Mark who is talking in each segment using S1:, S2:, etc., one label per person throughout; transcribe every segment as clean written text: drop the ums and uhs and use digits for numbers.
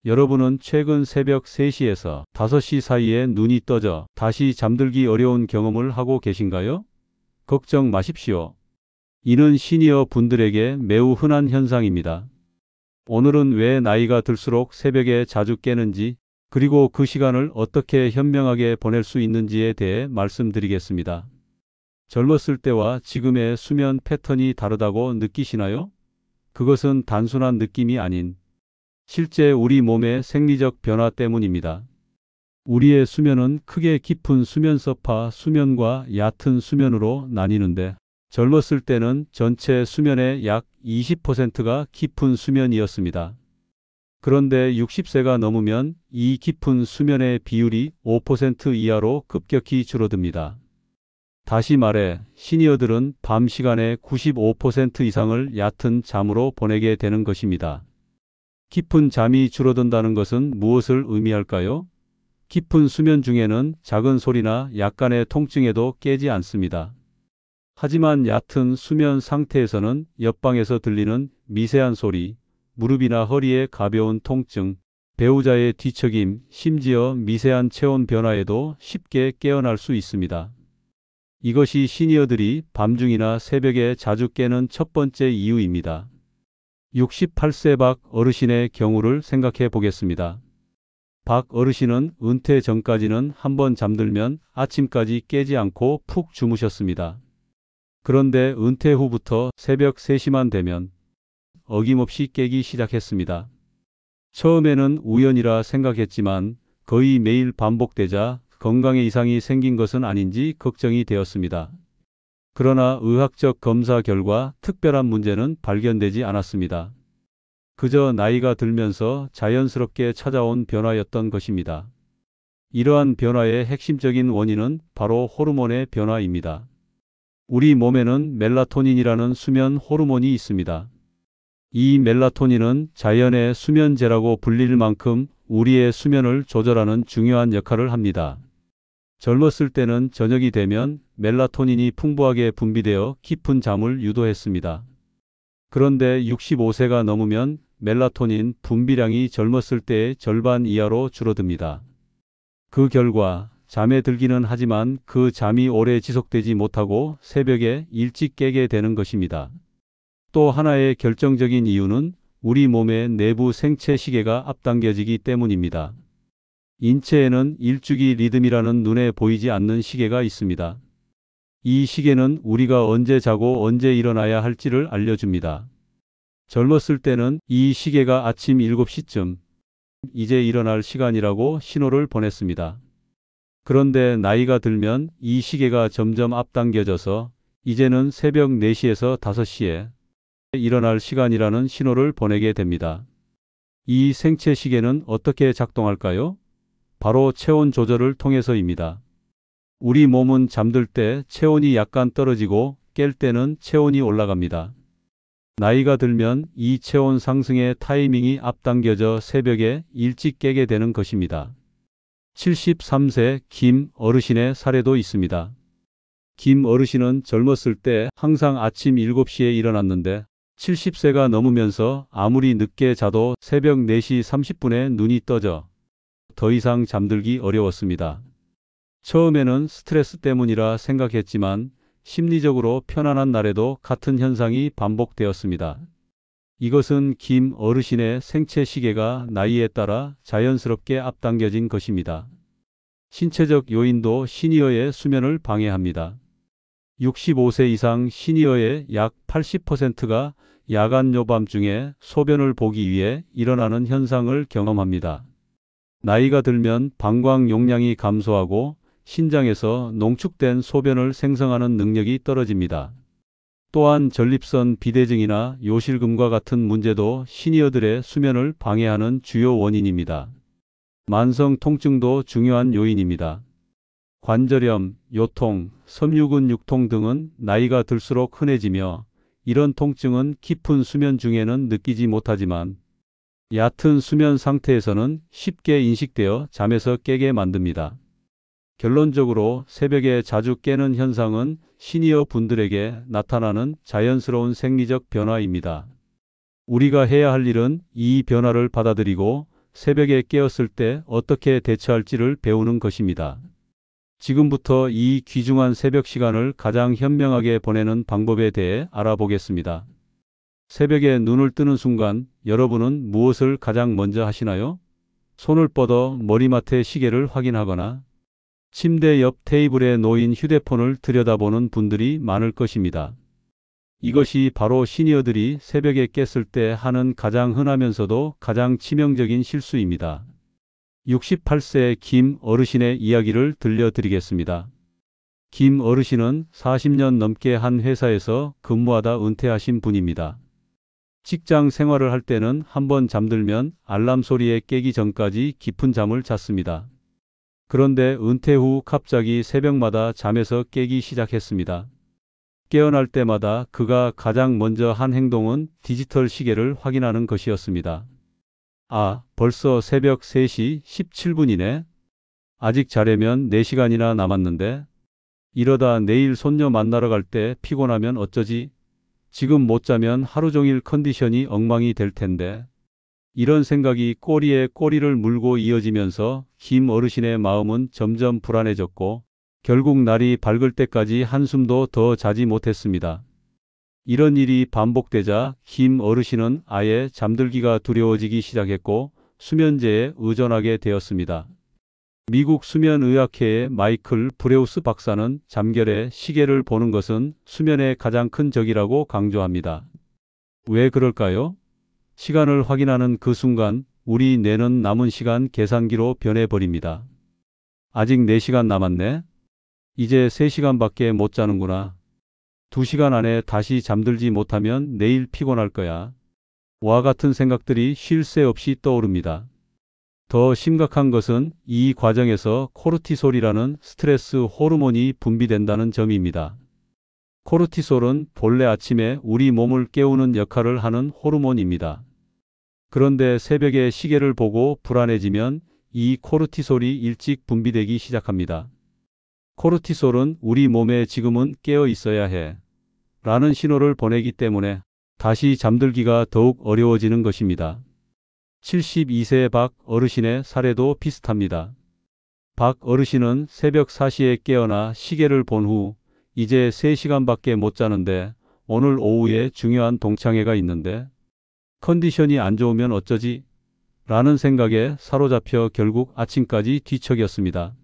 S1: 여러분은 최근 새벽 3시에서 5시 사이에 눈이 떠져 다시 잠들기 어려운 경험을 하고 계신가요? 걱정 마십시오. 이는 시니어 분들에게 매우 흔한 현상입니다. 오늘은 왜 나이가 들수록 새벽에 자주 깨는지, 그리고 그 시간을 어떻게 현명하게 보낼 수 있는지에 대해 말씀드리겠습니다. 젊었을 때와 지금의 수면 패턴이 다르다고 느끼시나요? 그것은 단순한 느낌이 아닌 실제 우리 몸의 생리적 변화 때문입니다. 우리의 수면은 크게 깊은 수면서파 수면과 얕은 수면으로 나뉘는데, 젊었을 때는 전체 수면의 약 20%가 깊은 수면이었습니다. 그런데 60세가 넘으면 이 깊은 수면의 비율이 5% 이하로 급격히 줄어듭니다. 다시 말해, 시니어들은 밤 시간의 95% 이상을 얕은 잠으로 보내게 되는 것입니다. 깊은 잠이 줄어든다는 것은 무엇을 의미할까요? 깊은 수면 중에는 작은 소리나 약간의 통증에도 깨지 않습니다. 하지만 얕은 수면 상태에서는 옆방에서 들리는 미세한 소리, 무릎이나 허리의 가벼운 통증, 배우자의 뒤척임, 심지어 미세한 체온 변화에도 쉽게 깨어날 수 있습니다. 이것이 시니어들이 밤중이나 새벽에 자주 깨는 첫 번째 이유입니다. 68세 박 어르신의 경우를 생각해 보겠습니다. 박 어르신은 은퇴 전까지는 한번 잠들면 아침까지 깨지 않고 푹 주무셨습니다. 그런데 은퇴 후부터 새벽 3시만 되면 어김없이 깨기 시작했습니다. 처음에는 우연이라 생각했지만 거의 매일 반복되자 건강에 이상이 생긴 것은 아닌지 걱정이 되었습니다. 그러나 의학적 검사 결과 특별한 문제는 발견되지 않았습니다. 그저 나이가 들면서 자연스럽게 찾아온 변화였던 것입니다. 이러한 변화의 핵심적인 원인은 바로 호르몬의 변화입니다. 우리 몸에는 멜라토닌이라는 수면 호르몬이 있습니다. 이 멜라토닌은 자연의 수면제라고 불릴 만큼 우리의 수면을 조절하는 중요한 역할을 합니다. 젊었을 때는 저녁이 되면 멜라토닌이 풍부하게 분비되어 깊은 잠을 유도했습니다. 그런데 65세가 넘으면 멜라토닌 분비량이 젊었을 때의 절반 이하로 줄어듭니다. 그 결과 잠에 들기는 하지만 그 잠이 오래 지속되지 못하고 새벽에 일찍 깨게 되는 것입니다. 또 하나의 결정적인 이유는 우리 몸의 내부 생체 시계가 앞당겨지기 때문입니다. 인체에는 일주기 리듬이라는 눈에 보이지 않는 시계가 있습니다. 이 시계는 우리가 언제 자고 언제 일어나야 할지를 알려줍니다. 젊었을 때는 이 시계가 아침 7시쯤 이제 일어날 시간이라고 신호를 보냈습니다. 그런데 나이가 들면 이 시계가 점점 앞당겨져서 이제는 새벽 4시에서 5시에 일어날 시간이라는 신호를 보내게 됩니다. 이 생체 시계는 어떻게 작동할까요? 바로 체온 조절을 통해서입니다. 우리 몸은 잠들 때 체온이 약간 떨어지고 깰 때는 체온이 올라갑니다. 나이가 들면 이 체온 상승의 타이밍이 앞당겨져 새벽에 일찍 깨게 되는 것입니다. 73세 김 어르신의 사례도 있습니다. 김 어르신은 젊었을 때 항상 아침 7시에 일어났는데 70세가 넘으면서 아무리 늦게 자도 새벽 4시 30분에 눈이 떠져 더 이상 잠들기 어려웠습니다. 처음에는 스트레스 때문이라 생각했지만 심리적으로 편안한 날에도 같은 현상이 반복되었습니다. 이것은 김 어르신의 생체 시계가 나이에 따라 자연스럽게 앞당겨진 것입니다. 신체적 요인도 시니어의 수면을 방해합니다. 65세 이상 시니어의 약 80%가 야간 요밤중에 소변을 보기 위해 일어나는 현상을 경험합니다. 나이가 들면 방광 용량이 감소하고 신장에서 농축된 소변을 생성하는 능력이 떨어집니다. 또한 전립선 비대증이나 요실금과 같은 문제도 시니어들의 수면을 방해하는 주요 원인입니다. 만성 통증도 중요한 요인입니다. 관절염, 요통, 섬유근 육통 등은 나이가 들수록 흔해지며 이런 통증은 깊은 수면 중에는 느끼지 못하지만 얕은 수면 상태에서는 쉽게 인식되어 잠에서 깨게 만듭니다. 결론적으로 새벽에 자주 깨는 현상은 시니어 분들에게 나타나는 자연스러운 생리적 변화입니다. 우리가 해야 할 일은 이 변화를 받아들이고 새벽에 깨었을 때 어떻게 대처할지를 배우는 것입니다. 지금부터 이 귀중한 새벽 시간을 가장 현명하게 보내는 방법에 대해 알아보겠습니다. 새벽에 눈을 뜨는 순간 여러분은 무엇을 가장 먼저 하시나요? 손을 뻗어 머리맡의 시계를 확인하거나 침대 옆 테이블에 놓인 휴대폰을 들여다보는 분들이 많을 것입니다. 이것이 바로 시니어들이 새벽에 깼을 때 하는 가장 흔하면서도 가장 치명적인 실수입니다. 68세 김 어르신의 이야기를 들려드리겠습니다. 김 어르신은 40년 넘게 한 회사에서 근무하다 은퇴하신 분입니다. 직장 생활을 할 때는 한번 잠들면 알람 소리에 깨기 전까지 깊은 잠을 잤습니다. 그런데 은퇴 후 갑자기 새벽마다 잠에서 깨기 시작했습니다. 깨어날 때마다 그가 가장 먼저 한 행동은 디지털 시계를 확인하는 것이었습니다. 아, 벌써 새벽 3시 17분이네. 아직 자려면 4시간이나 남았는데. 이러다 내일 손녀 만나러 갈 때 피곤하면 어쩌지? 지금 못 자면 하루 종일 컨디션이 엉망이 될 텐데. 이런 생각이 꼬리에 꼬리를 물고 이어지면서 김 어르신의 마음은 점점 불안해졌고 결국 날이 밝을 때까지 한숨도 더 자지 못했습니다. 이런 일이 반복되자 김 어르신은 아예 잠들기가 두려워지기 시작했고 수면제에 의존하게 되었습니다. 미국 수면의학회의 마이클 브레우스 박사는 잠결에 시계를 보는 것은 수면의 가장 큰 적이라고 강조합니다. 왜 그럴까요? 시간을 확인하는 그 순간 우리 뇌는 남은 시간 계산기로 변해버립니다. 아직 4시간 남았네? 이제 3시간밖에 못 자는구나. 2시간 안에 다시 잠들지 못하면 내일 피곤할 거야. 와 같은 생각들이 쉴 새 없이 떠오릅니다. 더 심각한 것은 이 과정에서 코르티솔이라는 스트레스 호르몬이 분비된다는 점입니다. 코르티솔은 본래 아침에 우리 몸을 깨우는 역할을 하는 호르몬입니다. 그런데 새벽에 시계를 보고 불안해지면 이 코르티솔이 일찍 분비되기 시작합니다. 코르티솔은 우리 몸에 지금은 깨어 있어야 해 라는 신호를 보내기 때문에 다시 잠들기가 더욱 어려워지는 것입니다. 72세 박 어르신의 사례도 비슷합니다. 박 어르신은 새벽 4시에 깨어나 시계를 본 후 이제 3시간밖에 못 자는데 오늘 오후에 중요한 동창회가 있는데 컨디션이 안 좋으면 어쩌지? 라는 생각에 사로잡혀 결국 아침까지 뒤척였습니다.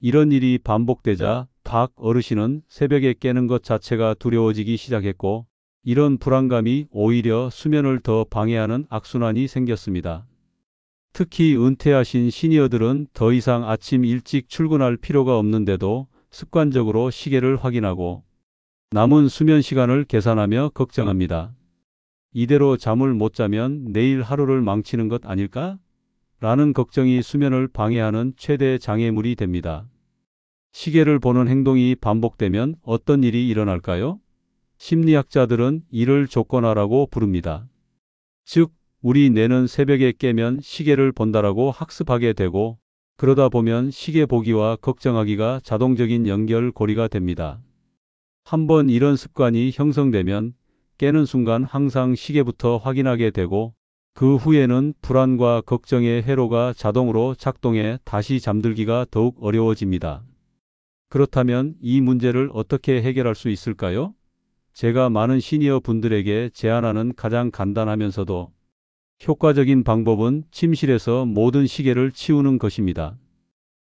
S1: 이런 일이 반복되자 박 어르신은 새벽에 깨는 것 자체가 두려워지기 시작했고 이런 불안감이 오히려 수면을 더 방해하는 악순환이 생겼습니다. 특히 은퇴하신 시니어들은 더 이상 아침 일찍 출근할 필요가 없는데도 습관적으로 시계를 확인하고 남은 수면 시간을 계산하며 걱정합니다. 이대로 잠을 못 자면 내일 하루를 망치는 것 아닐까? 라는 걱정이 수면을 방해하는 최대 장애물이 됩니다. 시계를 보는 행동이 반복되면 어떤 일이 일어날까요? 심리학자들은 이를 조건화라고 부릅니다. 즉, 우리 뇌는 새벽에 깨면 시계를 본다라고 학습하게 되고 그러다 보면 시계 보기와 걱정하기가 자동적인 연결고리가 됩니다. 한번 이런 습관이 형성되면 깨는 순간 항상 시계부터 확인하게 되고 그 후에는 불안과 걱정의 회로가 자동으로 작동해 다시 잠들기가 더욱 어려워집니다. 그렇다면 이 문제를 어떻게 해결할 수 있을까요? 제가 많은 시니어 분들에게 제안하는 가장 간단하면서도 효과적인 방법은 침실에서 모든 시계를 치우는 것입니다.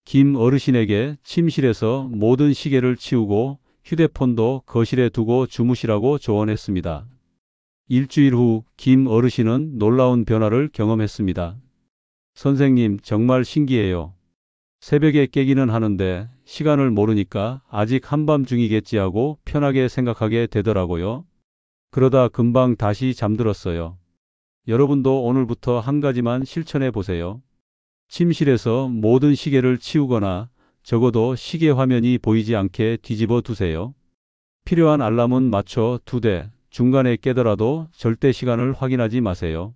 S1: 김 어르신에게 침실에서 모든 시계를 치우고 휴대폰도 거실에 두고 주무시라고 조언했습니다. 일주일 후 김 어르신은 놀라운 변화를 경험했습니다. 선생님, 정말 신기해요. 새벽에 깨기는 하는데 시간을 모르니까 아직 한밤중이겠지 하고 편하게 생각하게 되더라고요. 그러다 금방 다시 잠들었어요. 여러분도 오늘부터 한 가지만 실천해 보세요. 침실에서 모든 시계를 치우거나 적어도 시계 화면이 보이지 않게 뒤집어 두세요. 필요한 알람은 맞춰 두되 중간에 깨더라도 절대 시간을 확인하지 마세요.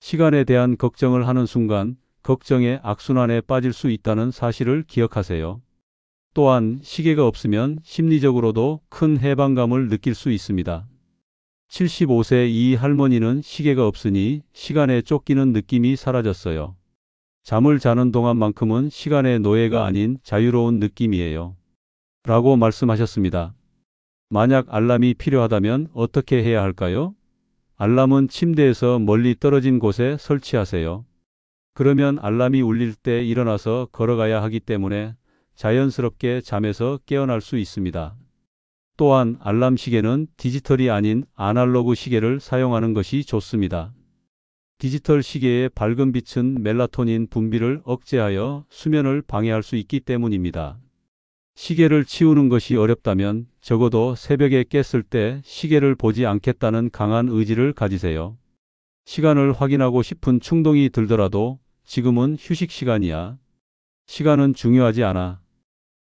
S1: 시간에 대한 걱정을 하는 순간 걱정의 악순환에 빠질 수 있다는 사실을 기억하세요. 또한 시계가 없으면 심리적으로도 큰 해방감을 느낄 수 있습니다. 75세 이 할머니는 시계가 없으니 시간에 쫓기는 느낌이 사라졌어요. 잠을 자는 동안만큼은 시간의 노예가 아닌 자유로운 느낌이에요. 라고 말씀하셨습니다. 만약 알람이 필요하다면 어떻게 해야 할까요? 알람은 침대에서 멀리 떨어진 곳에 설치하세요. 그러면 알람이 울릴 때 일어나서 걸어가야 하기 때문에 자연스럽게 잠에서 깨어날 수 있습니다. 또한 알람 시계는 디지털이 아닌 아날로그 시계를 사용하는 것이 좋습니다. 디지털 시계의 밝은 빛은 멜라토닌 분비를 억제하여 수면을 방해할 수 있기 때문입니다. 시계를 치우는 것이 어렵다면 적어도 새벽에 깼을 때 시계를 보지 않겠다는 강한 의지를 가지세요. 시간을 확인하고 싶은 충동이 들더라도 지금은 휴식 시간이야. 시간은 중요하지 않아.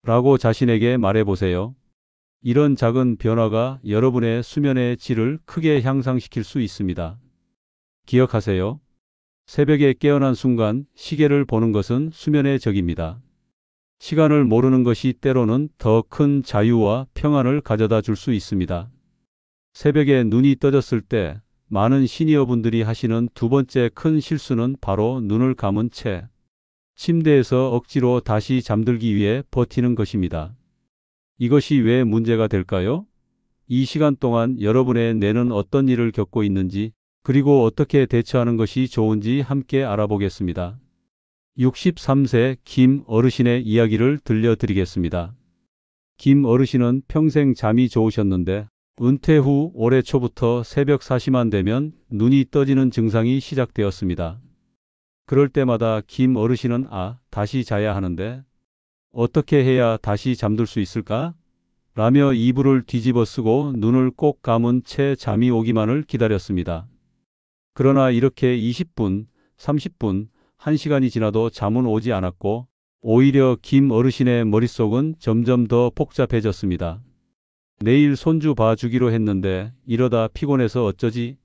S1: 라고 자신에게 말해보세요. 이런 작은 변화가 여러분의 수면의 질을 크게 향상시킬 수 있습니다. 기억하세요. 새벽에 깨어난 순간 시계를 보는 것은 수면의 적입니다. 시간을 모르는 것이 때로는 더 큰 자유와 평안을 가져다 줄 수 있습니다. 새벽에 눈이 떠졌을 때 많은 시니어분들이 하시는 두 번째 큰 실수는 바로 눈을 감은 채 침대에서 억지로 다시 잠들기 위해 버티는 것입니다. 이것이 왜 문제가 될까요? 이 시간 동안 여러분의 뇌는 어떤 일을 겪고 있는지, 그리고 어떻게 대처하는 것이 좋은지 함께 알아보겠습니다. 63세 김 어르신의 이야기를 들려드리겠습니다. 김 어르신은 평생 잠이 좋으셨는데 은퇴 후 올해 초부터 새벽 4시만 되면 눈이 떠지는 증상이 시작되었습니다. 그럴 때마다 김 어르신은 다시 자야 하는데 어떻게 해야 다시 잠들 수 있을까? 라며 이불을 뒤집어 쓰고 눈을 꼭 감은 채 잠이 오기만을 기다렸습니다. 그러나 이렇게 20분, 30분, 1시간이 지나도 잠은 오지 않았고 오히려 김 어르신의 머릿속은 점점 더 복잡해졌습니다. 내일 손주 봐주기로 했는데 이러다 피곤해서 어쩌지?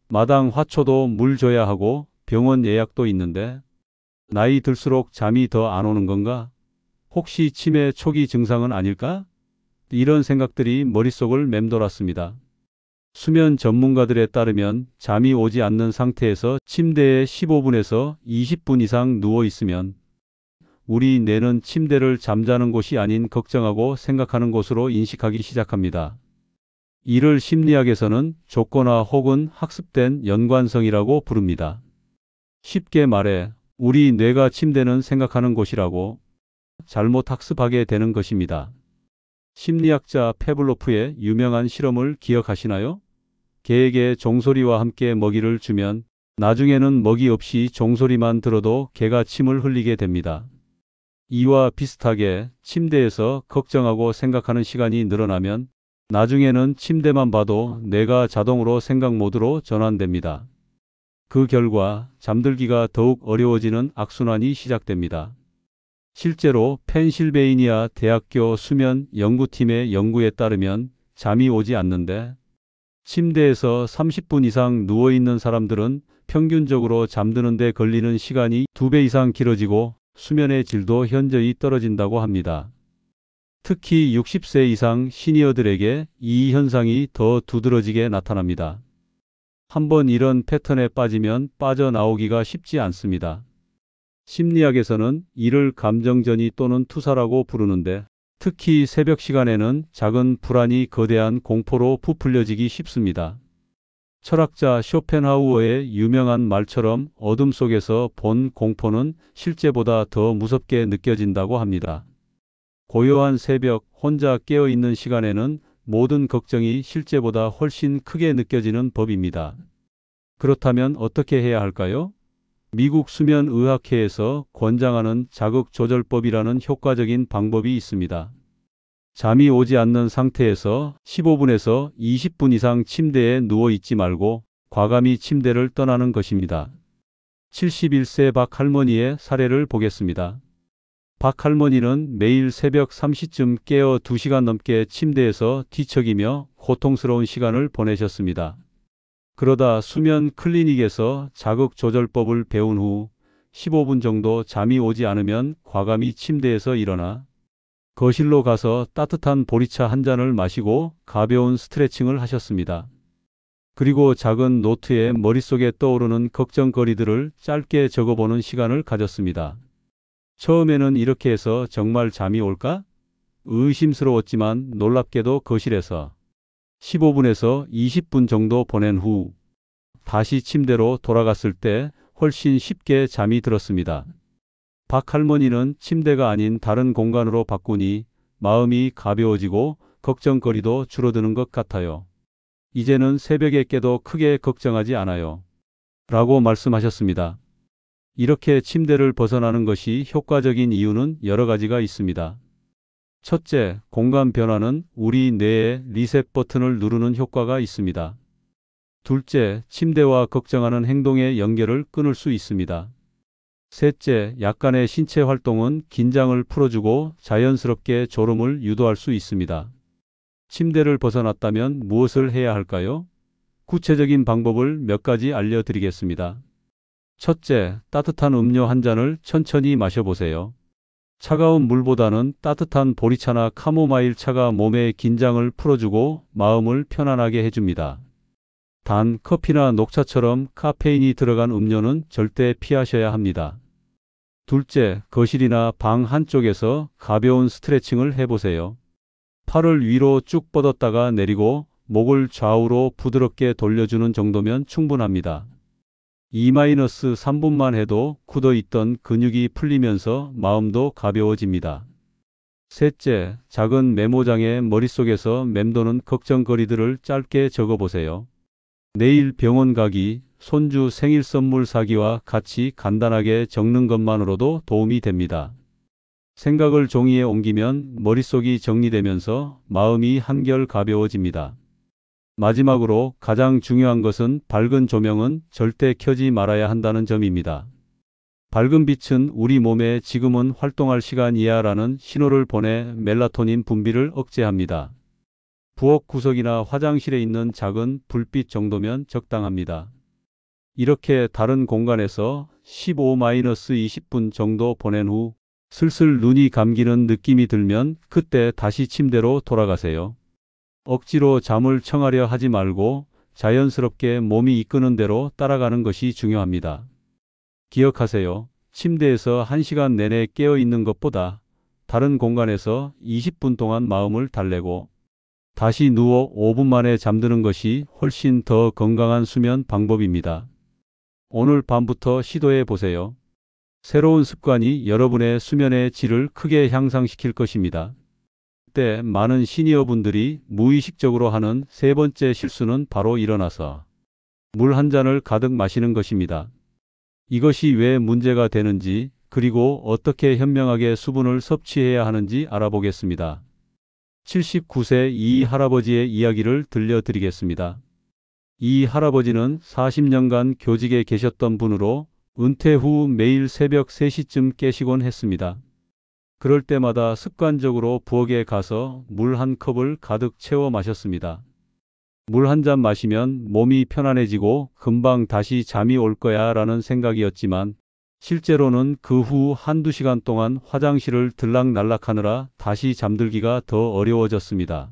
S1: 마당 화초도 물 줘야 하고 병원 예약도 있는데 나이 들수록 잠이 더 안 오는 건가? 혹시 치매 초기 증상은 아닐까? 이런 생각들이 머릿속을 맴돌았습니다. 수면 전문가들에 따르면 잠이 오지 않는 상태에서 침대에 15분에서 20분 이상 누워 있으면 우리 뇌는 침대를 잠자는 곳이 아닌 걱정하고 생각하는 곳으로 인식하기 시작합니다. 이를 심리학에서는 조건화 혹은 학습된 연관성이라고 부릅니다. 쉽게 말해 우리 뇌가 침대는 생각하는 곳이라고 잘못 학습하게 되는 것입니다. 심리학자 페블로프의 유명한 실험을 기억하시나요? 개에게 종소리와 함께 먹이를 주면 나중에는 먹이 없이 종소리만 들어도 개가 침을 흘리게 됩니다. 이와 비슷하게 침대에서 걱정하고 생각하는 시간이 늘어나면 나중에는 침대만 봐도 뇌가 자동으로 생각 모드로 전환됩니다. 그 결과 잠들기가 더욱 어려워지는 악순환이 시작됩니다. 실제로 펜실베이니아 대학교 수면 연구팀의 연구에 따르면 잠이 오지 않는데 침대에서 30분 이상 누워있는 사람들은 평균적으로 잠드는 데 걸리는 시간이 2배 이상 길어지고 수면의 질도 현저히 떨어진다고 합니다. 특히 60세 이상 시니어들에게 이 현상이 더 두드러지게 나타납니다. 한번 이런 패턴에 빠지면 빠져나오기가 쉽지 않습니다. 심리학에서는 이를 감정전이 또는 투사라고 부르는데 특히 새벽 시간에는 작은 불안이 거대한 공포로 부풀려지기 쉽습니다. 철학자 쇼펜하우어의 유명한 말처럼 어둠 속에서 본 공포는 실제보다 더 무섭게 느껴진다고 합니다. 고요한 새벽 혼자 깨어있는 시간에는 모든 걱정이 실제보다 훨씬 크게 느껴지는 법입니다. 그렇다면 어떻게 해야 할까요? 미국 수면의학회에서 권장하는 자극조절법이라는 효과적인 방법이 있습니다. 잠이 오지 않는 상태에서 15분에서 20분 이상 침대에 누워 있지 말고 과감히 침대를 떠나는 것입니다. 71세 박 할머니의 사례를 보겠습니다. 박 할머니는 매일 새벽 3시쯤 깨어 2시간 넘게 침대에서 뒤척이며 고통스러운 시간을 보내셨습니다. 그러다 수면 클리닉에서 자극조절법을 배운 후 15분 정도 잠이 오지 않으면 과감히 침대에서 일어나 거실로 가서 따뜻한 보리차 한 잔을 마시고 가벼운 스트레칭을 하셨습니다. 그리고 작은 노트에 머릿속에 떠오르는 걱정거리들을 짧게 적어보는 시간을 가졌습니다. 처음에는 이렇게 해서 정말 잠이 올까? 의심스러웠지만 놀랍게도 거실에서 15분에서 20분 정도 보낸 후 다시 침대로 돌아갔을 때 훨씬 쉽게 잠이 들었습니다. 박 할머니는 침대가 아닌 다른 공간으로 바꾸니 마음이 가벼워지고 걱정거리도 줄어드는 것 같아요. 이제는 새벽에 깨도 크게 걱정하지 않아요. 라고 말씀하셨습니다. 이렇게 침대를 벗어나는 것이 효과적인 이유는 여러 가지가 있습니다. 첫째, 공간 변화는 우리 뇌의 리셋 버튼을 누르는 효과가 있습니다. 둘째, 침대와 걱정하는 행동의 연결을 끊을 수 있습니다. 셋째, 약간의 신체 활동은 긴장을 풀어주고 자연스럽게 졸음을 유도할 수 있습니다. 침대를 벗어났다면 무엇을 해야 할까요? 구체적인 방법을 몇 가지 알려드리겠습니다. 첫째, 따뜻한 음료 한 잔을 천천히 마셔보세요. 차가운 물보다는 따뜻한 보리차나 카모마일 차가 몸의 긴장을 풀어주고 마음을 편안하게 해줍니다. 단, 커피나 녹차처럼 카페인이 들어간 음료는 절대 피하셔야 합니다. 둘째, 거실이나 방 한쪽에서 가벼운 스트레칭을 해보세요. 팔을 위로 쭉 뻗었다가 내리고 목을 좌우로 부드럽게 돌려주는 정도면 충분합니다. 2-3분만 해도 굳어있던 근육이 풀리면서 마음도 가벼워집니다. 셋째, 작은 메모장에 머릿속에서 맴도는 걱정거리들을 짧게 적어보세요. 내일 병원 가기, 손주 생일 선물 사기와 같이 간단하게 적는 것만으로도 도움이 됩니다. 생각을 종이에 옮기면 머릿속이 정리되면서 마음이 한결 가벼워집니다. 마지막으로 가장 중요한 것은 밝은 조명은 절대 켜지 말아야 한다는 점입니다. 밝은 빛은 우리 몸에 지금은 활동할 시간이야 라는 신호를 보내 멜라토닌 분비를 억제합니다. 부엌 구석이나 화장실에 있는 작은 불빛 정도면 적당합니다. 이렇게 다른 공간에서 15-20분 정도 보낸 후 슬슬 눈이 감기는 느낌이 들면 그때 다시 침대로 돌아가세요. 억지로 잠을 청하려 하지 말고 자연스럽게 몸이 이끄는 대로 따라가는 것이 중요합니다. 기억하세요. 침대에서 1시간 내내 깨어 있는 것보다 다른 공간에서 20분 동안 마음을 달래고 다시 누워 5분 만에 잠드는 것이 훨씬 더 건강한 수면 방법입니다. 오늘 밤부터 시도해 보세요. 새로운 습관이 여러분의 수면의 질을 크게 향상시킬 것입니다. 때 많은 시니어분들이 무의식적으로 하는 세 번째 실수는 바로 일어나서 물 한 잔을 가득 마시는 것입니다. 이것이 왜 문제가 되는지 그리고 어떻게 현명하게 수분을 섭취해야 하는지 알아보겠습니다. 79세 이 할아버지의 이야기를 들려드리겠습니다. 이 할아버지는 40년간 교직에 계셨던 분으로 은퇴 후 매일 새벽 3시쯤 깨시곤 했습니다. 그럴 때마다 습관적으로 부엌에 가서 물 한 컵을 가득 채워 마셨습니다. 물 한 잔 마시면 몸이 편안해지고 금방 다시 잠이 올 거야 라는 생각이었지만 실제로는 그 후 한두 시간 동안 화장실을 들락날락하느라 다시 잠들기가 더 어려워졌습니다.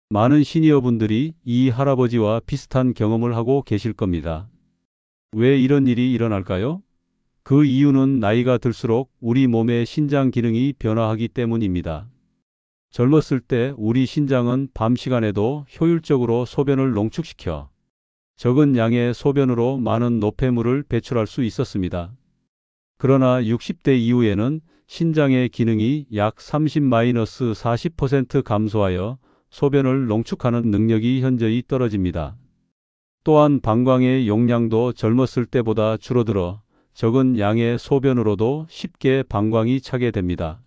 S1: 많은 시니어분들이 이 할아버지와 비슷한 경험을 하고 계실 겁니다. 왜 이런 일이 일어날까요? 그 이유는 나이가 들수록 우리 몸의 신장 기능이 변화하기 때문입니다. 젊었을 때 우리 신장은 밤 시간에도 효율적으로 소변을 농축시켜 적은 양의 소변으로 많은 노폐물을 배출할 수 있었습니다. 그러나 60대 이후에는 신장의 기능이 약 30-40% 감소하여 소변을 농축하는 능력이 현저히 떨어집니다. 또한 방광의 용량도 젊었을 때보다 줄어들어 적은 양의 소변으로도 쉽게 방광이 차게 됩니다.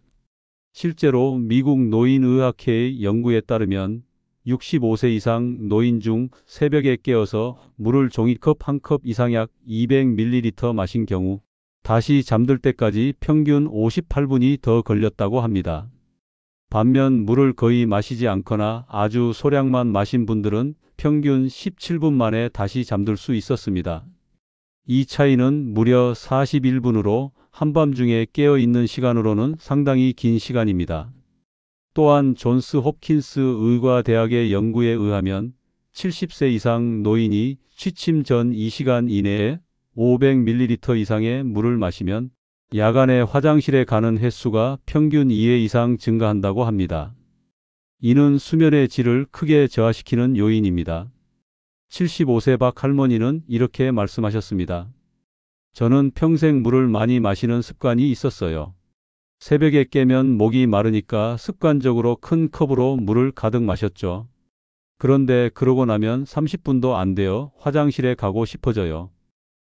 S1: 실제로 미국 노인의학회의 연구에 따르면 65세 이상 노인 중 새벽에 깨어서 물을 종이컵 한 컵 이상 약 200ml 마신 경우 다시 잠들 때까지 평균 58분이 더 걸렸다고 합니다. 반면 물을 거의 마시지 않거나 아주 소량만 마신 분들은 평균 17분 만에 다시 잠들 수 있었습니다. 이 차이는 무려 41분으로 한밤중에 깨어 있는 시간으로는 상당히 긴 시간입니다. 또한 존스 홉킨스 의과대학의 연구에 의하면 70세 이상 노인이 취침 전 2시간 이내에 500ml 이상의 물을 마시면 야간에 화장실에 가는 횟수가 평균 2회 이상 증가한다고 합니다. 이는 수면의 질을 크게 저하시키는 요인입니다. 75세 박 할머니는 이렇게 말씀하셨습니다. 저는 평생 물을 많이 마시는 습관이 있었어요. 새벽에 깨면 목이 마르니까 습관적으로 큰 컵으로 물을 가득 마셨죠. 그런데 그러고 나면 30분도 안 되어 화장실에 가고 싶어져요.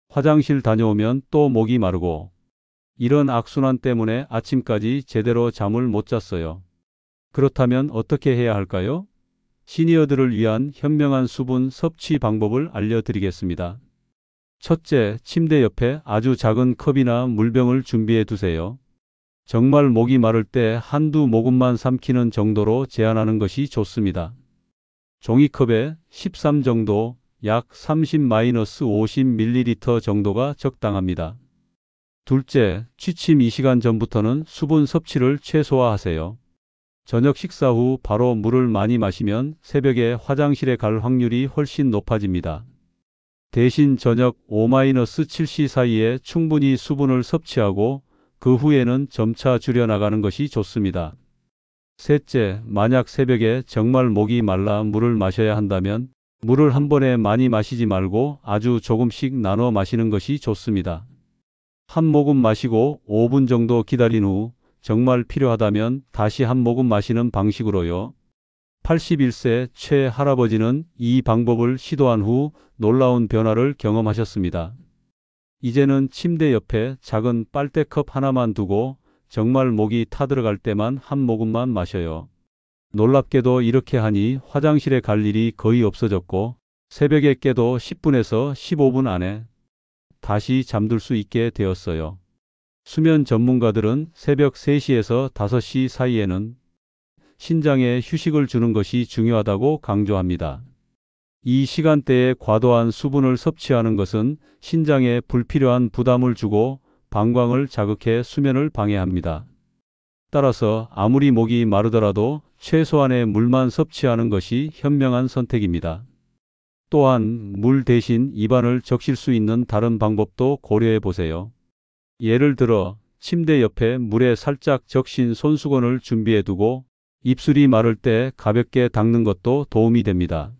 S1: 화장실 다녀오면 또 목이 마르고 이런 악순환 때문에 아침까지 제대로 잠을 못 잤어요. 그렇다면 어떻게 해야 할까요? 시니어들을 위한 현명한 수분 섭취 방법을 알려드리겠습니다. 첫째, 침대 옆에 아주 작은 컵이나 물병을 준비해 두세요. 정말 목이 마를 때 한두 모금만 삼키는 정도로 제한하는 것이 좋습니다. 종이컵에 13 정도, 약 30-50ml 정도가 적당합니다. 둘째, 취침 2시간 전부터는 수분 섭취를 최소화하세요. 저녁 식사 후 바로 물을 많이 마시면 새벽에 화장실에 갈 확률이 훨씬 높아집니다. 대신 저녁 5-7시 사이에 충분히 수분을 섭취하고 그 후에는 점차 줄여나가는 것이 좋습니다. 셋째, 만약 새벽에 정말 목이 말라 물을 마셔야 한다면 물을 한 번에 많이 마시지 말고 아주 조금씩 나눠 마시는 것이 좋습니다. 한 모금 마시고 5분 정도 기다린 후 정말 필요하다면 다시 한 모금 마시는 방식으로요. 81세 최 할아버지는 이 방법을 시도한 후 놀라운 변화를 경험하셨습니다. 이제는 침대 옆에 작은 빨대컵 하나만 두고 정말 목이 타들어갈 때만 한 모금만 마셔요. 놀랍게도 이렇게 하니 화장실에 갈 일이 거의 없어졌고 새벽에 깨도 10분에서 15분 안에 다시 잠들 수 있게 되었어요. 수면 전문가들은 새벽 3시에서 5시 사이에는 신장에 휴식을 주는 것이 중요하다고 강조합니다. 이 시간대에 과도한 수분을 섭취하는 것은 신장에 불필요한 부담을 주고 방광을 자극해 수면을 방해합니다. 따라서 아무리 목이 마르더라도 최소한의 물만 섭취하는 것이 현명한 선택입니다. 또한 물 대신 입안을 적실 수 있는 다른 방법도 고려해 보세요. 예를 들어 침대 옆에 물에 살짝 적신 손수건을 준비해 두고 입술이 마를 때 가볍게 닦는 것도 도움이 됩니다.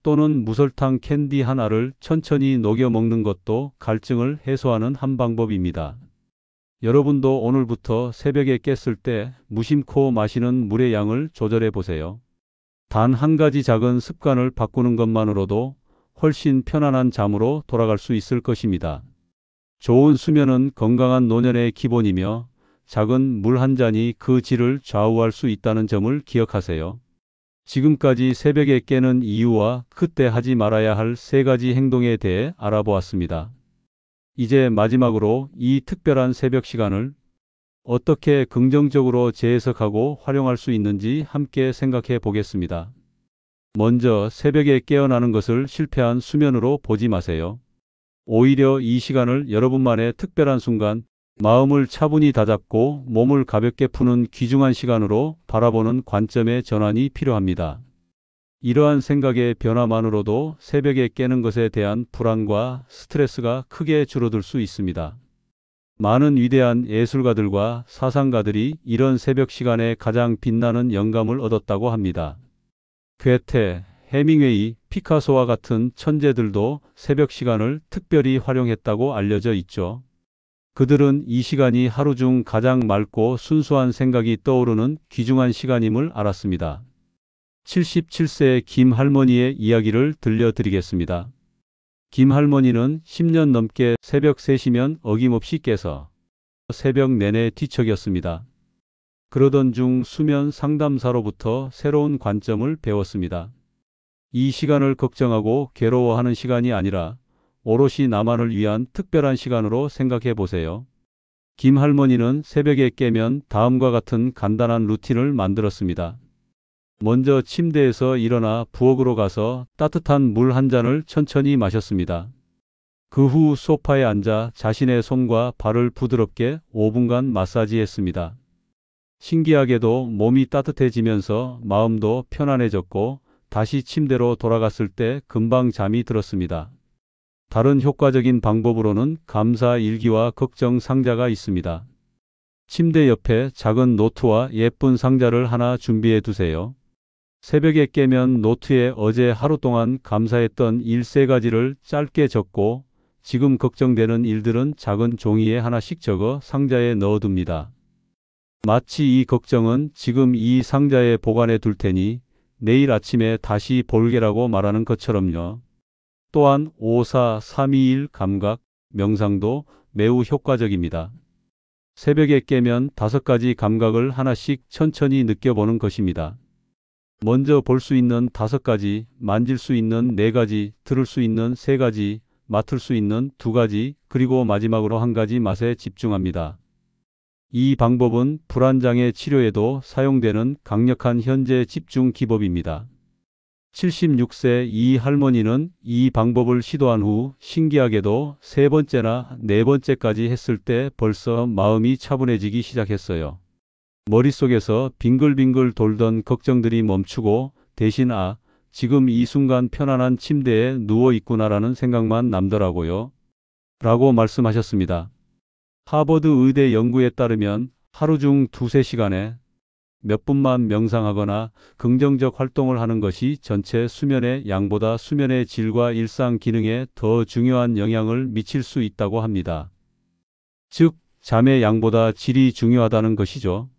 S1: 또는 무설탕 캔디 하나를 천천히 녹여 먹는 것도 갈증을 해소하는 한 방법입니다. 여러분도 오늘부터 새벽에 깼을 때 무심코 마시는 물의 양을 조절해 보세요. 단 한 가지 작은 습관을 바꾸는 것만으로도 훨씬 편안한 잠으로 돌아갈 수 있을 것입니다. 좋은 수면은 건강한 노년의 기본이며 작은 물 한 잔이 그 질을 좌우할 수 있다는 점을 기억하세요. 지금까지 새벽에 깨는 이유와 그때 하지 말아야 할 3가지 행동에 대해 알아보았습니다. 이제 마지막으로 이 특별한 새벽 시간을 어떻게 긍정적으로 재해석하고 활용할 수 있는지 함께 생각해 보겠습니다. 먼저 새벽에 깨어나는 것을 실패한 수면으로 보지 마세요. 오히려 이 시간을 여러분만의 특별한 순간, 마음을 차분히 다잡고 몸을 가볍게 푸는 귀중한 시간으로 바라보는 관점의 전환이 필요합니다. 이러한 생각의 변화만으로도 새벽에 깨는 것에 대한 불안과 스트레스가 크게 줄어들 수 있습니다. 많은 위대한 예술가들과 사상가들이 이런 새벽 시간에 가장 빛나는 영감을 얻었다고 합니다. 괴테, 해밍웨이, 피카소와 같은 천재들도 새벽 시간을 특별히 활용했다고 알려져 있죠. 그들은 이 시간이 하루 중 가장 맑고 순수한 생각이 떠오르는 귀중한 시간임을 알았습니다. 77세의 김 할머니의 이야기를 들려드리겠습니다. 김 할머니는 10년 넘게 새벽 3시면 어김없이 깨서 새벽 내내 뒤척였습니다. 그러던 중 수면 상담사로부터 새로운 관점을 배웠습니다. 이 시간을 걱정하고 괴로워하는 시간이 아니라 오롯이 나만을 위한 특별한 시간으로 생각해 보세요. 김 할머니는 새벽에 깨면 다음과 같은 간단한 루틴을 만들었습니다. 먼저 침대에서 일어나 부엌으로 가서 따뜻한 물 한 잔을 천천히 마셨습니다. 그 후 소파에 앉아 자신의 손과 발을 부드럽게 5분간 마사지했습니다. 신기하게도 몸이 따뜻해지면서 마음도 편안해졌고 다시 침대로 돌아갔을 때 금방 잠이 들었습니다. 다른 효과적인 방법으로는 감사 일기와 걱정 상자가 있습니다. 침대 옆에 작은 노트와 예쁜 상자를 하나 준비해 두세요. 새벽에 깨면 노트에 어제 하루 동안 감사했던 일 3가지를 짧게 적고 지금 걱정되는 일들은 작은 종이에 하나씩 적어 상자에 넣어둡니다. 마치 이 걱정은 지금 이 상자에 보관해 둘 테니 내일 아침에 다시 볼게라고 말하는 것처럼요. 또한 5-4-3-2-1 감각, 명상도 매우 효과적입니다. 새벽에 깨면 5가지 감각을 하나씩 천천히 느껴보는 것입니다. 먼저 볼 수 있는 5가지, 만질 수 있는 4가지, 들을 수 있는 3가지, 맡을 수 있는 2가지, 그리고 마지막으로 1가지 맛에 집중합니다. 이 방법은 불안장애 치료에도 사용되는 강력한 현재 집중 기법입니다. 76세 이 할머니는 이 방법을 시도한 후 신기하게도 3번째나 4번째까지 했을 때 벌써 마음이 차분해지기 시작했어요. 머릿속에서 빙글빙글 돌던 걱정들이 멈추고 대신 지금 이 순간 편안한 침대에 누워 있구나라는 생각만 남더라고요. 라고 말씀하셨습니다. 하버드 의대 연구에 따르면 하루 중 2-3시간에 몇 분만 명상하거나 긍정적 활동을 하는 것이 전체 수면의 양보다 수면의 질과 일상 기능에 더 중요한 영향을 미칠 수 있다고 합니다. 즉, 잠의 양보다 질이 중요하다는 것이죠.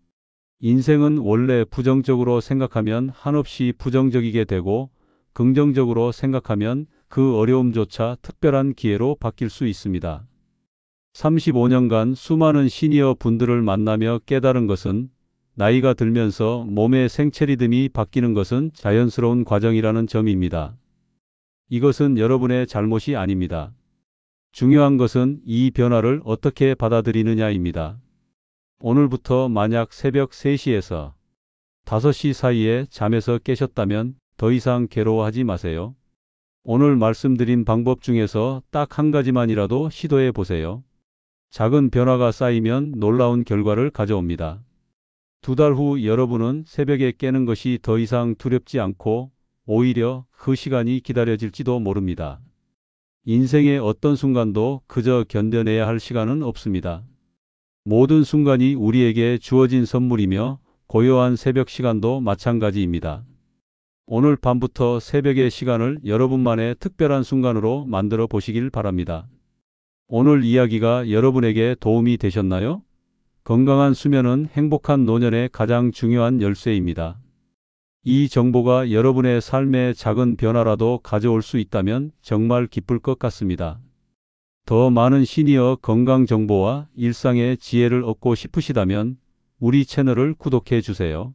S1: 인생은 원래 부정적으로 생각하면 한없이 부정적이게 되고 긍정적으로 생각하면 그 어려움조차 특별한 기회로 바뀔 수 있습니다. 35년간 수많은 시니어 분들을 만나며 깨달은 것은 나이가 들면서 몸의 생체 리듬이 바뀌는 것은 자연스러운 과정이라는 점입니다. 이것은 여러분의 잘못이 아닙니다. 중요한 것은 이 변화를 어떻게 받아들이느냐입니다. 오늘부터 만약 새벽 3시에서 5시 사이에 잠에서 깨셨다면 더 이상 괴로워하지 마세요. 오늘 말씀드린 방법 중에서 딱 1가지만이라도 시도해 보세요. 작은 변화가 쌓이면 놀라운 결과를 가져옵니다. 2달 후 여러분은 새벽에 깨는 것이 더 이상 두렵지 않고 오히려 그 시간이 기다려질지도 모릅니다. 인생의 어떤 순간도 그저 견뎌내야 할 시간은 없습니다. 모든 순간이 우리에게 주어진 선물이며 고요한 새벽 시간도 마찬가지입니다. 오늘 밤부터 새벽의 시간을 여러분만의 특별한 순간으로 만들어 보시길 바랍니다. 오늘 이야기가 여러분에게 도움이 되셨나요? 건강한 수면은 행복한 노년의 가장 중요한 열쇠입니다. 이 정보가 여러분의 삶에 작은 변화라도 가져올 수 있다면 정말 기쁠 것 같습니다. 더 많은 시니어 건강 정보와 일상의 지혜를 얻고 싶으시다면 우리 채널을 구독해 주세요.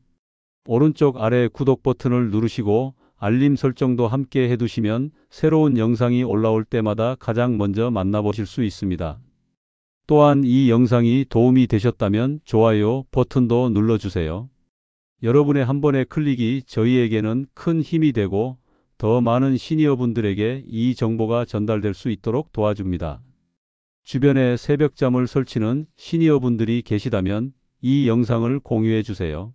S1: 오른쪽 아래 구독 버튼을 누르시고 알림 설정도 함께 해두시면 새로운 영상이 올라올 때마다 가장 먼저 만나보실 수 있습니다. 또한 이 영상이 도움이 되셨다면 좋아요 버튼도 눌러주세요. 여러분의 한 번의 클릭이 저희에게는 큰 힘이 되고 더 많은 시니어분들에게 이 정보가 전달될 수 있도록 도와줍니다. 주변에 새벽잠을 설치는 시니어분들이 계시다면 이 영상을 공유해 주세요.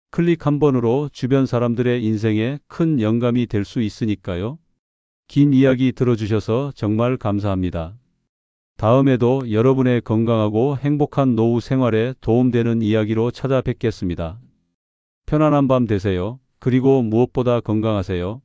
S1: 클릭 한 번으로 주변 사람들의 인생에 큰 영감이 될 수 있으니까요. 긴 이야기 들어주셔서 정말 감사합니다. 다음에도 여러분의 건강하고 행복한 노후 생활에 도움되는 이야기로 찾아뵙겠습니다. 편안한 밤 되세요. 그리고 무엇보다 건강하세요.